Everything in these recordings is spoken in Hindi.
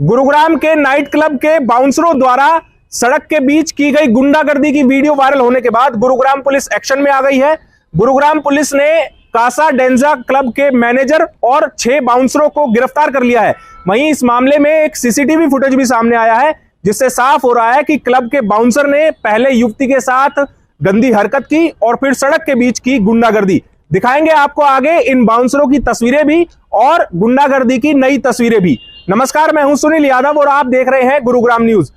गुरुग्राम के नाइट क्लब के बाउंसरों द्वारा सड़क के बीच की गई गुंडागर्दी की वीडियो वायरल होने के बाद गुरुग्राम पुलिस एक्शन में आ गई है। गुरुग्राम पुलिस ने कासा डेंजा क्लब के मैनेजर और 6 बाउंसरों को गिरफ्तार कर लिया है। वहीं इस मामले में एक सीसीटीवी फुटेज भी सामने आया है, जिससे साफ हो रहा है कि क्लब के बाउंसर ने पहले युवती के साथ गंदी हरकत की और फिर सड़क के बीच की गुंडागर्दी। दिखाएंगे आपको आगे इन बाउंसरों की तस्वीरें भी और गुंडागर्दी की नई तस्वीरें भी। नमस्कार, मैं हूं सुनील यादव और आप देख रहे हैं गुरुग्राम न्यूज।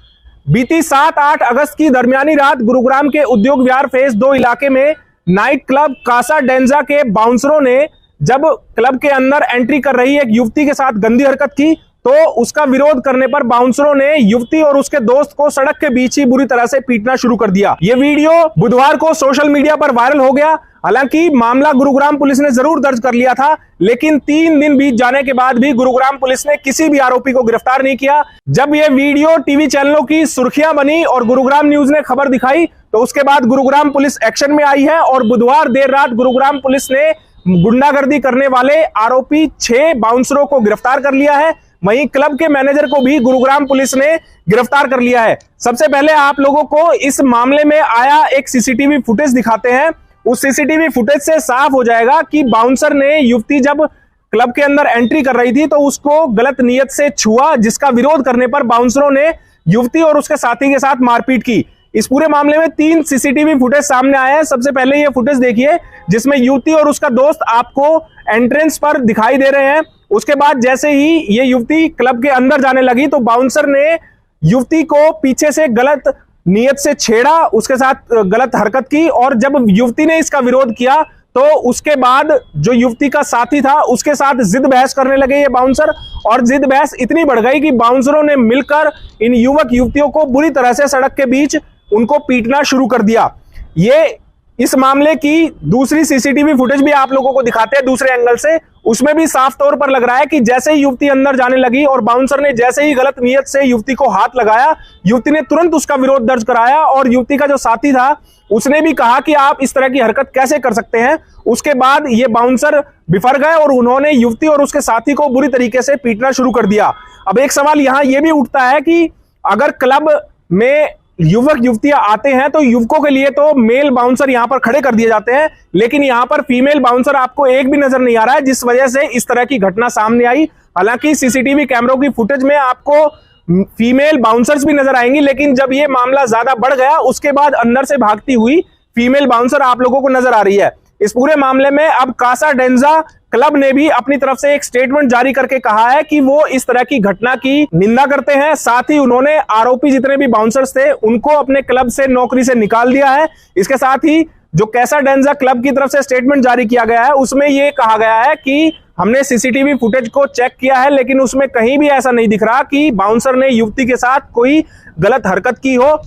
बीती 7-8 अगस्त की दरमियानी रात गुरुग्राम के उद्योग विहार फेज 2 इलाके में नाइट क्लब कासा डेंजा के बाउंसरों ने जब क्लब के अंदर एंट्री कर रही एक युवती के साथ गंदी हरकत की, तो उसका विरोध करने पर बाउंसरों ने युवती और उसके दोस्त को सड़क के बीच ही बुरी तरह से पीटना शुरू कर दिया। यह वीडियो बुधवार को सोशल मीडिया पर वायरल हो गया। हालांकि मामला गुरुग्राम पुलिस ने जरूर दर्ज कर लिया था, लेकिन 3 दिन बीत जाने के बाद भी गुरुग्राम पुलिस ने किसी भी आरोपी को गिरफ्तार नहीं किया। जब यह वीडियो टीवी चैनलों की सुर्खियां बनी और गुरुग्राम न्यूज ने खबर दिखाई, तो उसके बाद गुरुग्राम पुलिस एक्शन में आई है और बुधवार देर रात गुरुग्राम पुलिस ने गुंडागर्दी करने वाले आरोपी 6 बाउंसरों को गिरफ्तार कर लिया है। वहीं क्लब के मैनेजर को भी गुरुग्राम पुलिस ने गिरफ्तार कर लिया है। सबसे पहले आप लोगों को इस मामले में आया एक सीसीटीवी फुटेज दिखाते हैं। उस सीसीटीवी फुटेज से साफ हो जाएगा कि बाउंसर ने युवती जब क्लब के अंदर एंट्री कर रही थी तो उसको गलत नियत से छुआ, जिसका विरोध करने पर बाउंसरों ने युवती और उसके साथी के साथ मारपीट की। इस पूरे मामले में 3 सीसीटीवी फुटेज सामने आए हैं। सबसे पहले ये फुटेज देखिए, जिसमें युवती और उसका दोस्त आपको एंट्रेंस पर दिखाई दे रहे हैं। उसके बाद जैसे ही ये युवती क्लब के अंदर जाने लगी तो बाउंसर ने युवती को पीछे से गलत नियत से छेड़ा, उसके साथ गलत हरकत की और जब युवती ने इसका विरोध किया तो उसके बाद जो युवती का साथी था उसके साथ जिद बहस करने लगे ये बाउंसर, और जिद बहस इतनी बढ़ गई कि बाउंसरों ने मिलकर इन युवक युवतियों को बुरी तरह से सड़क के बीच उनको पीटना शुरू कर दिया। ये इस मामले की दूसरी सीसीटीवी फुटेज भी आप लोगों को दिखाते हैं दूसरे एंगल से। उसमें भी साफ तौर पर लग रहा है कि जैसे ही युवती अंदर जाने लगी और बाउंसर ने जैसे ही गलत नियत से युवती को हाथ लगाया, युवती ने तुरंत उसका विरोध दर्ज कराया और युवती का जो साथी था उसने भी कहा कि आप इस तरह की हरकत कैसे कर सकते हैं। उसके बाद ये बाउंसर बिफर गए और उन्होंने युवती और उसके साथी को बुरी तरीके से पीटना शुरू कर दिया। अब एक सवाल यहां यह भी उठता है कि अगर क्लब में युवक युवतियां आते हैं तो युवकों के लिए तो मेल बाउंसर यहां पर खड़े कर दिए जाते हैं, लेकिन यहां पर फीमेल बाउंसर आपको एक भी नजर नहीं आ रहा है, जिस वजह से इस तरह की घटना सामने आई। हालांकि सीसीटीवी कैमरों की फुटेज में आपको फीमेल बाउंसर्स भी नजर आएंगी, लेकिन जब यह मामला ज्यादा बढ़ गया उसके बाद अंदर से भागती हुई फीमेल बाउंसर आप लोगों को नजर आ रही है। इस पूरे मामले में अब कासा डेंजा क्लब ने भी अपनी तरफ से एक स्टेटमेंट जारी करके कहा है कि वो इस तरह की घटना की निंदा करते हैं। साथ ही उन्होंने आरोपी जितने भी बाउंसर्स थे उनको अपने क्लब से नौकरी से निकाल दिया है। इसके साथ ही जो कासा डेंजा क्लब की तरफ से स्टेटमेंट जारी किया गया है उसमें यह कहा गया है कि हमने सीसीटीवी फुटेज को चेक किया है, लेकिन उसमें कहीं भी ऐसा नहीं दिख रहा कि बाउंसर ने युवती के साथ कोई गलत हरकत की हो।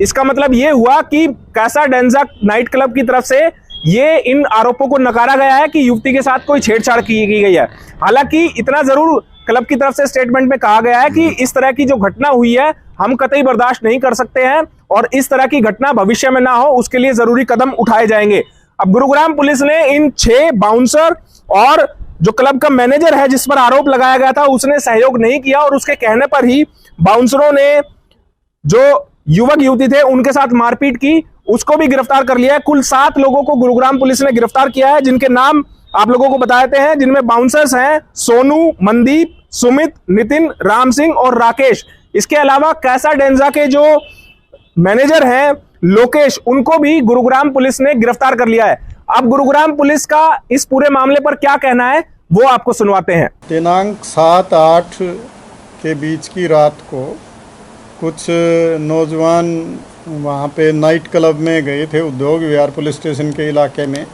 इसका मतलब यह हुआ कि कासा डेंजा नाइट क्लब की तरफ से ये इन आरोपों को नकारा गया है कि युवती के साथ कोई छेड़छाड़ की गई है। हालांकि इतना जरूर क्लब की तरफ से स्टेटमेंट में कहा गया है कि इस तरह की जो घटना हुई है हम कतई बर्दाश्त नहीं कर सकते हैं और इस तरह की घटना भविष्य में ना हो उसके लिए जरूरी कदम उठाए जाएंगे। अब गुरुग्राम पुलिस ने इन 6 बाउंसर और जो क्लब का मैनेजर है जिस पर आरोप लगाया गया था उसने सहयोग नहीं किया और उसके कहने पर ही बाउंसरों ने जो युवक युवती थे उनके साथ मारपीट की, उसको भी गिरफ्तार कर लिया है। कुल 7 लोगों को गुरुग्राम पुलिस ने गिरफ्तार किया है, जिनके नाम आप लोगों को बताते हैं, जिनमें बाउंसर्स हैं सोनू, मनदीप, सुमित, नितिन, राम सिंह और राकेश। इसके अलावा कासा डेंजा के जो मैनेजर हैं लोकेश, उनको भी गुरुग्राम पुलिस ने गिरफ्तार कर लिया है। अब गुरुग्राम पुलिस का इस पूरे मामले पर क्या कहना है वो आपको सुनवाते हैं। दिनांक 7-8 के बीच की रात को कुछ नौजवान वहाँ पे नाइट क्लब में गए थे उद्योग विहार पुलिस स्टेशन के इलाके में।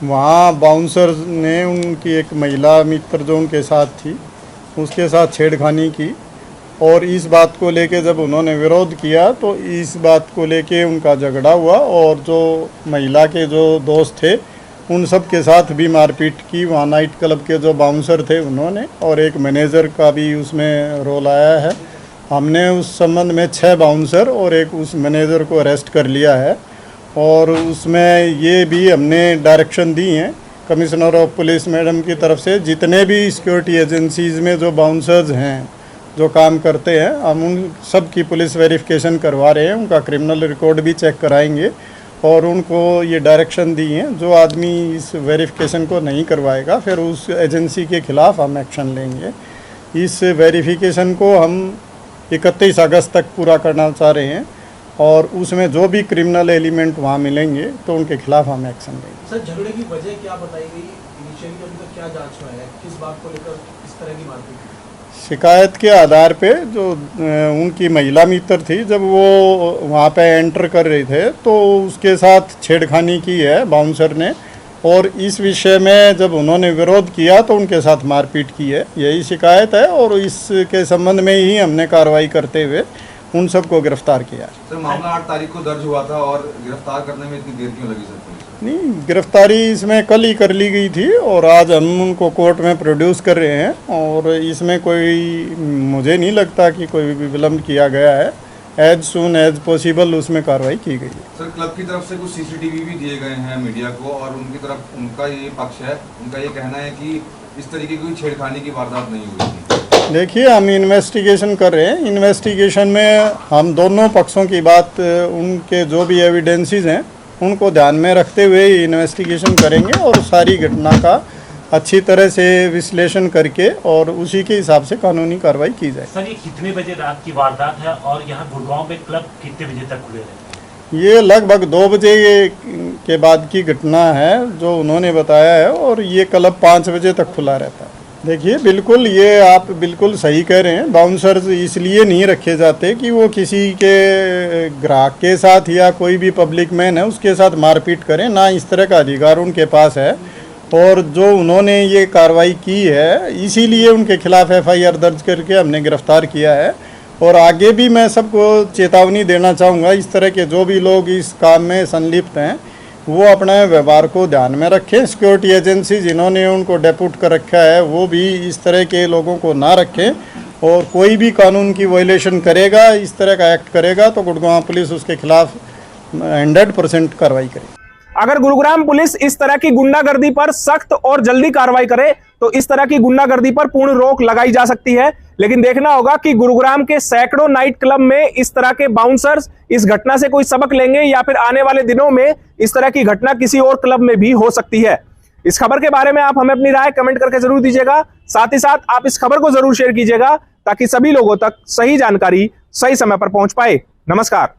वहाँ बाउंसर ने उनकी एक महिला मित्र जो उनके साथ थी उसके साथ छेड़खानी की और इस बात को लेके जब उन्होंने विरोध किया तो इस बात को लेके उनका झगड़ा हुआ और जो महिला के जो दोस्त थे उन सब के साथ भी मारपीट की। वहाँ नाइट क्लब के जो बाउंसर थे उन्होंने और एक मैनेजर का भी उसमें रोल आया है। हमने उस संबंध में 6 बाउंसर और एक उस मैनेजर को अरेस्ट कर लिया है और उसमें ये भी हमने डायरेक्शन दी हैं कमिश्नर ऑफ पुलिस मैडम की तरफ से, जितने भी सिक्योरिटी एजेंसीज़ में जो बाउंसर्स हैं जो काम करते हैं, हम उन सब की पुलिस वेरिफिकेशन करवा रहे हैं, उनका क्रिमिनल रिकॉर्ड भी चेक कराएंगे और उनको ये डायरेक्शन दी हैं, जो आदमी इस वेरिफिकेशन को नहीं करवाएगा फिर उस एजेंसी के खिलाफ हम एक्शन लेंगे। इस वेरिफिकेशन को हम 31 अगस्त तक पूरा करना चाह रहे हैं और उसमें जो भी क्रिमिनल एलिमेंट वहाँ मिलेंगे तो उनके खिलाफ हम एक्शन लेंगे। सर, झगड़े की वजह क्या बताई गई? इनिशियली अभी तक क्या जांच में है? किस बात को लेकर इस तरह की मारपीट? शिकायत के आधार पे जो उनकी महिला मित्र थी, जब वो वहाँ पे एंटर कर रहे थे तो उसके साथ छेड़खानी की है बाउंसर ने, और इस विषय में जब उन्होंने विरोध किया तो उनके साथ मारपीट की है, यही शिकायत है। और इसके संबंध में ही हमने कार्रवाई करते हुए उन सबको गिरफ्तार किया। सर, मामला 8 तारीख को दर्ज हुआ था और गिरफ्तार करने में इतनी देर क्यों लगी सर? नहीं, गिरफ्तारी इसमें कल ही कर ली गई थी और आज हम उनको कोर्ट में प्रोड्यूस कर रहे हैं और इसमें कोई, मुझे नहीं लगता कि कोई भी विलम्ब किया गया है। एज सून एज पॉसिबल उसमें कार्रवाई की गई है। सर, क्लब की तरफ से कुछ सीसीटीवी भी दिए गए हैं मीडिया को और उनकी तरफ उनका ये पक्ष है, उनका ये कहना है कि इस तरीके की छेड़खानी की वारदात नहीं हुई थी। देखिए, हम इन्वेस्टिगेशन कर रहे हैं, इन्वेस्टिगेशन में हम दोनों पक्षों की बात, उनके जो भी एविडेंसेस हैं उनको ध्यान में रखते हुए इन्वेस्टिगेशन करेंगे और सारी घटना का अच्छी तरह से विश्लेषण करके और उसी के हिसाब से कानूनी कार्रवाई की जाए। सर, ये कितने बजे रात की वारदात है और यहाँ गुड़गांव में क्लब कितने बजे तक खुले रहते हैं? ये लगभग 2 बजे के बाद की घटना है जो उन्होंने बताया है और ये क्लब 5 बजे तक खुला रहता है। देखिए, बिल्कुल ये आप बिल्कुल सही कह रहे हैं। बाउंसर्स इसलिए नहीं रखे जाते कि वो किसी के ग्राहक के साथ या कोई भी पब्लिक मैन है उसके साथ मारपीट करें, ना इस तरह का अधिकार उनके पास है। और जो उन्होंने ये कार्रवाई की है इसीलिए उनके खिलाफ FIR दर्ज करके हमने गिरफ्तार किया है। और आगे भी मैं सबको चेतावनी देना चाहूँगा, इस तरह के जो भी लोग इस काम में संलिप्त हैं वो अपने व्यवहार को ध्यान में रखें। सिक्योरिटी एजेंसी जिन्होंने उनको डेप्यूट कर रखा है वो भी इस तरह के लोगों को ना रखें, और कोई भी कानून की वायलेशन करेगा, इस तरह का एक्ट करेगा तो गुड़गांव पुलिस उसके खिलाफ 100% कार्रवाई करेगी। अगर गुरुग्राम पुलिस इस तरह की गुंडागर्दी पर सख्त और जल्दी कार्रवाई करे तो इस तरह की गुंडागर्दी पर पूर्ण रोक लगाई जा सकती है। लेकिन देखना होगा कि गुरुग्राम के सैकड़ों नाइट क्लब में इस तरह के बाउंसर्स इस घटना से कोई सबक लेंगे या फिर आने वाले दिनों में इस तरह की घटना किसी और क्लब में भी हो सकती है। इस खबर के बारे में आप हमें अपनी राय कमेंट करके जरूर दीजिएगा। साथ ही साथ आप इस खबर को जरूर शेयर कीजिएगा ताकि सभी लोगों तक सही जानकारी सही समय पर पहुंच पाए। नमस्कार।